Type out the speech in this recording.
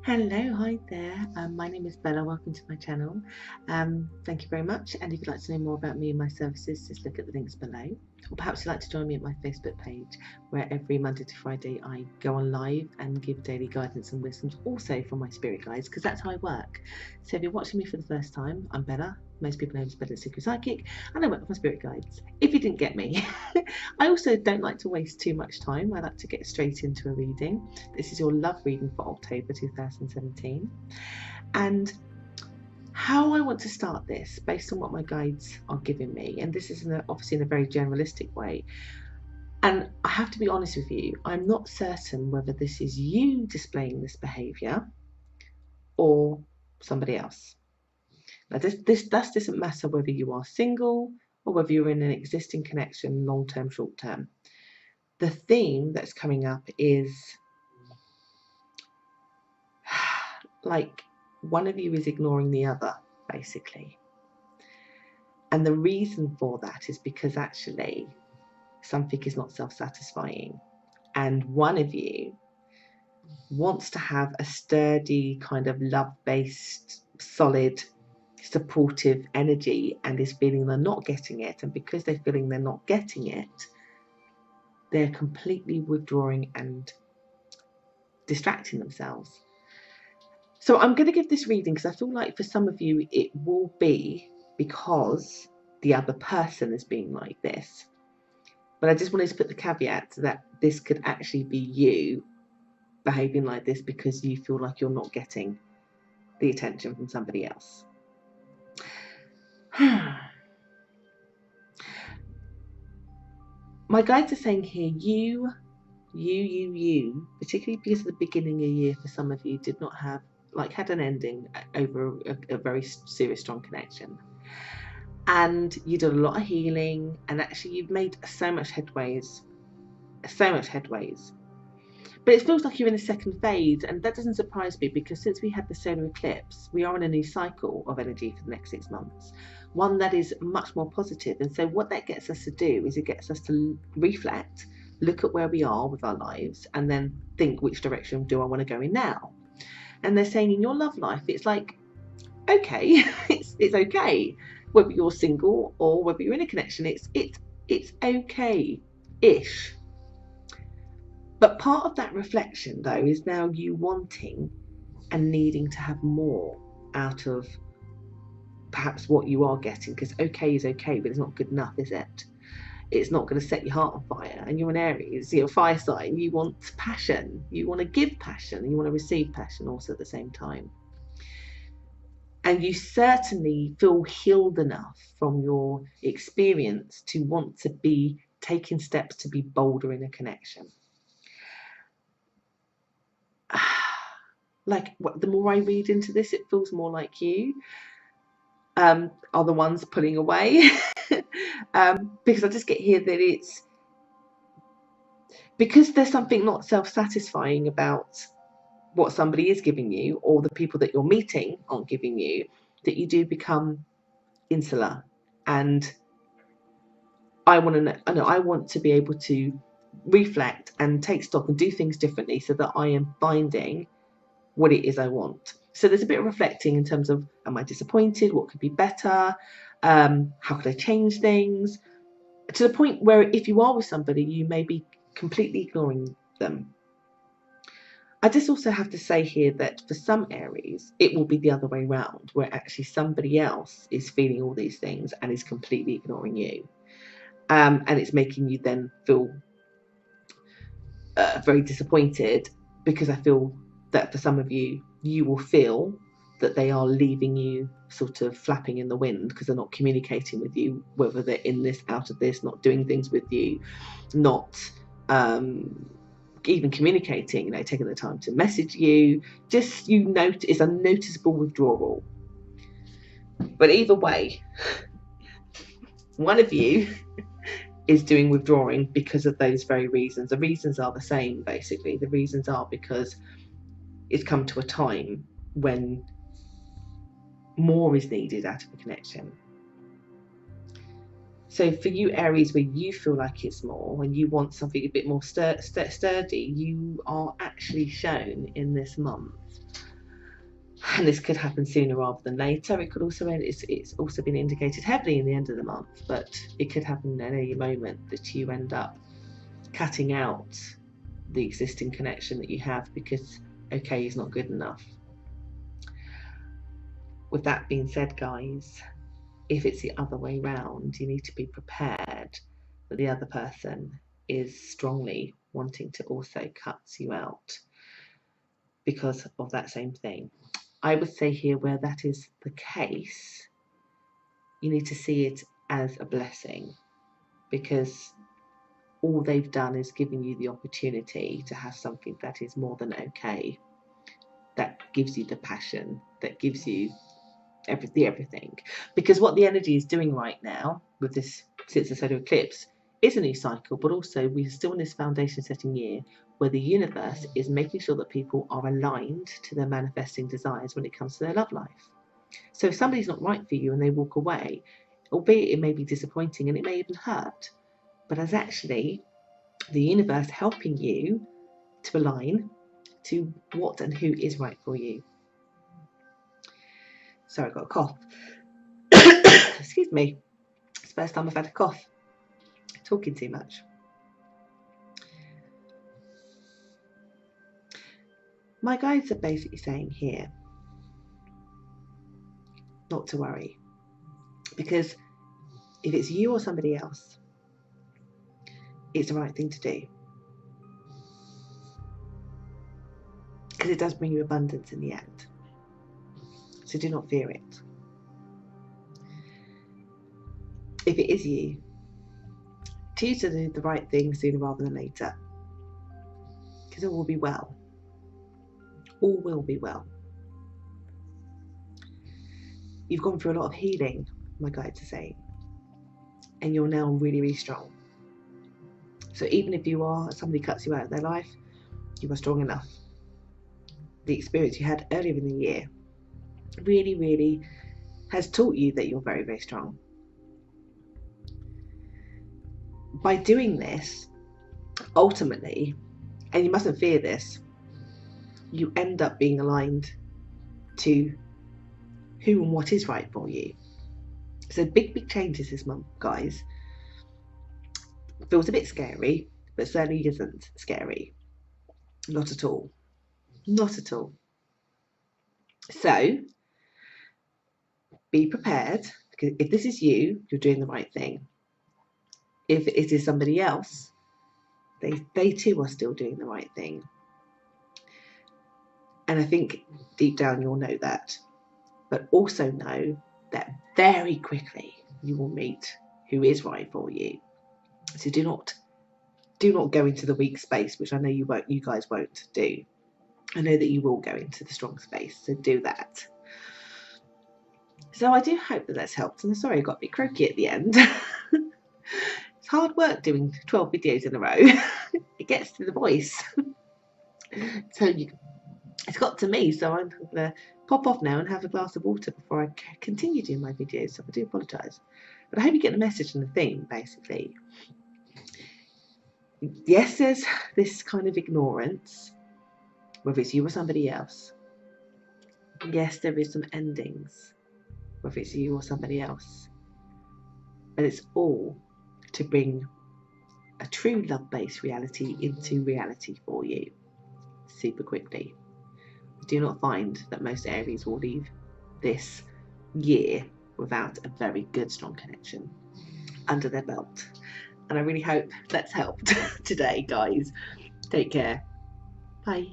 Hello, hi there. My name is Bella. Welcome to my channel. Thank you very much. And if you'd like to know more about me and my services, just look at the links below. Or perhaps you'd like to join me at my Facebook page, where every Monday to Friday I go on live and give daily guidance and wisdoms, also from my spirit guides, because that's how I work. So if you're watching me for the first time, I'm Bella. Most people know me as Bella Secret Psychic, and I work with my spirit guides. If you didn't get me, I also don't like to waste too much time. I like to get straight into a reading. This is your love reading for October 2017. And how I want to start this, based on what my guides are giving me, and this is obviously in a very generalistic way. And I have to be honest with you, I'm not certain whether this is you displaying this behaviour or somebody else. Now, this doesn't matter whether you are single or whether you're in an existing connection, long term, short term. The theme that's coming up is like one of you is ignoring the other, basically. And the reason for that is because actually something is not self-satisfying. And one of you wants to have a sturdy, kind of love-based, solid, supportive energy and is feeling they're not getting it. And because they're feeling they're not getting it, they're completely withdrawing and distracting themselves. So I'm going to give this reading because I feel like for some of you it will be because the other person is being like this. But I just wanted to put the caveat that this could actually be you behaving like this because you feel like you're not getting the attention from somebody else. My guides are saying here, you, particularly because of the beginning of the year for some of you, did not have, had an ending over a very serious, strong connection. And you did a lot of healing, and actually you've made so much headways. But it feels like you're in a second phase, and that doesn't surprise me because since we had the solar eclipse, we are in a new cycle of energy for the next 6 months, one that is much more positive. And so what that gets us to do is it gets us to reflect, look at where we are with our lives, and then think, which direction do I want to go in now? And they're saying in your love life, it's like, okay, it's okay. Whether you're single or whether you're in a connection, it's okay-ish. But part of that reflection, though, is now you wanting and needing to have more out of perhaps what you are getting, because okay is okay, but it's not good enough, is it? It's not going to set your heart on fire. And you're an Aries, you're a fire sign, you want passion, you want to give passion, you want to receive passion also at the same time. And you certainly feel healed enough from your experience to want to be taking steps to be bolder in a connection. The more I read into this, it feels more like you are the ones pulling away. Because I just get here that it's because there's something not self-satisfying about what somebody is giving you, or the people that you're meeting aren't giving you, that you do become insular. And I want to be able to reflect and take stock and do things differently so that I am finding what it is I want. So there's a bit of reflecting in terms of, am I disappointed? What could be better? How could I change things? To the point where if you are with somebody, you may be completely ignoring them. I just also have to say here that for some Aries, it will be the other way around, where actually somebody else is feeling all these things and is completely ignoring you. And it's making you then feel very disappointed, because I feel that for some of you, you will feel that they are leaving you sort of flapping in the wind because they're not communicating with you, whether they're in this, out of this, not doing things with you, not even communicating, taking the time to message you. Just, it's a noticeable withdrawal. But either way, one of you is doing withdrawing because of those very reasons. The reasons are the same, basically. The reasons are because it's come to a time when more is needed out of a connection. So for you Aries, where you feel like it's more, when you want something a bit more sturdy, you are actually shown in this month And this could happen sooner rather than later. It could also, it's also been indicated heavily in the end of the month, but it could happen at any moment that you end up cutting out the existing connection that you have because okay is not good enough. With that being said, guys, if it's the other way round, you need to be prepared that the other person is strongly wanting to also cut you out because of that same thing. I would say here, where that is the case, you need to see it as a blessing, because all they've done is giving you the opportunity to have something that is more than okay, that gives you the passion, that gives you everything. Because what the energy is doing right now with this, since the solar eclipse, is a new cycle, but also we're still in this foundation setting year where the universe is making sure that people are aligned to their manifesting desires when it comes to their love life. So if somebody's not right for you and they walk away, albeit it may be disappointing and it may even hurt, but as actually the universe helping you to align to what and who is right for you. Sorry, I got a cough. Excuse me. It's the first time I've had a cough. Talking too much. My guides are basically saying here not to worry, because if it's you or somebody else, it's the right thing to do, because it does bring you abundance in the end. So do not fear it. If it is you, choose to do the right thing sooner rather than later, because all will be well. All will be well. You've gone through a lot of healing, my guides are saying, and you're now really, really strong. So even if somebody cuts you out of their life, you are strong enough. The experience you had earlier in the year really, really has taught you that you're very, very strong. By doing this, ultimately, and you mustn't fear this, you end up being aligned to who and what is right for you. So big changes this month, guys. Feels a bit scary, but certainly isn't scary. Not at all. Not at all. So be prepared, because if this is you, you're doing the right thing. If it is somebody else, they too are still doing the right thing. And I think deep down you'll know that. But also know that very quickly you will meet who is right for you. So do not go into the weak space, which I know you guys won't do. I know that you will go into the strong space, so do that. So I do hope that that's helped. And I'm sorry I got a bit croaky at the end. It's hard work doing 12 videos in a row. It gets to the voice. So it's got to me, so I'm going to pop off now and have a glass of water before I continue doing my videos, so I do apologise. But I hope you get the message and the theme, basically. Yes, there's this kind of ignorance, whether it's you or somebody else. Yes, there is some endings, whether it's you or somebody else. But it's all to bring a true love-based reality into reality for you super quickly. Do not find that most Aries will leave this year without a very good, strong connection under their belt. And I really hope that's helped today, guys. Take care. Bye.